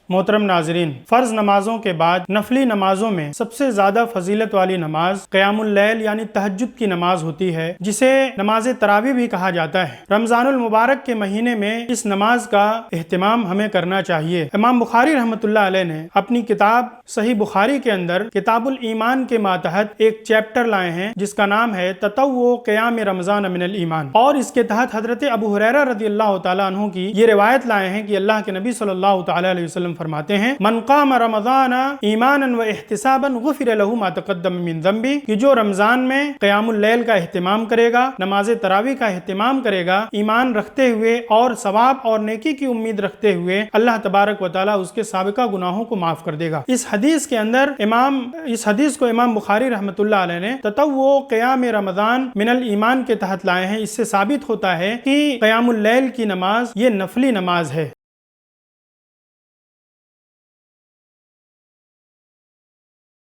محترم ناظرین، فرض نمازوں کے بعد نفلی نمازوں میں سب سے زیادہ فضیلت والی نماز قیام اللیل یعنی تہجد کی نماز ہوتی ہے، جسے نماز تراویح بھی کہا جاتا ہے۔ رمضان المبارک کے مہینے میں اس نماز کا اہتمام ہمیں کرنا چاہیے۔ امام بخاری رحمۃ اللہ علیہ نے اپنی کتاب صحیح بخاری کے اندر کتاب الایمان کے ماتحت ایک چیپٹر لائے ہیں جس کا نام ہے تطوع قیام رمضان من الایمان، اور اس کے تحت حضرت ابو ہریرہ رضی اللہ تعالیٰ عنہ کی یہ روایت لائے ہیں کہ اللہ کے نبی صلی اللہ تعالیٰ علیہ وسلم فرماتے ہیں من قام رمضان ایمانا و احتسابا غفر له ما تقدم من ذنبه، کہ جو رمضان میں قیام اللیل کا اہتمام کرے گا، نماز تراویح کا اہتمام کرے گا، ایمان رکھتے ہوئے اور ثواب اور نیکی کی امید رکھتے ہوئے، اللہ تبارک و تعالیٰ اس کے سابقہ گناہوں کو معاف کر دے گا۔ اس حدیث کے اندر اس حدیث کو امام بخاری رحمۃ اللہ علیہ نے تطوع قیام رمضان من الایمان کے تحت لائے ہیں۔ اس سے ثابت ہوتا ہے کہ قیام اللیل کی نماز یہ نفلی نماز ہے۔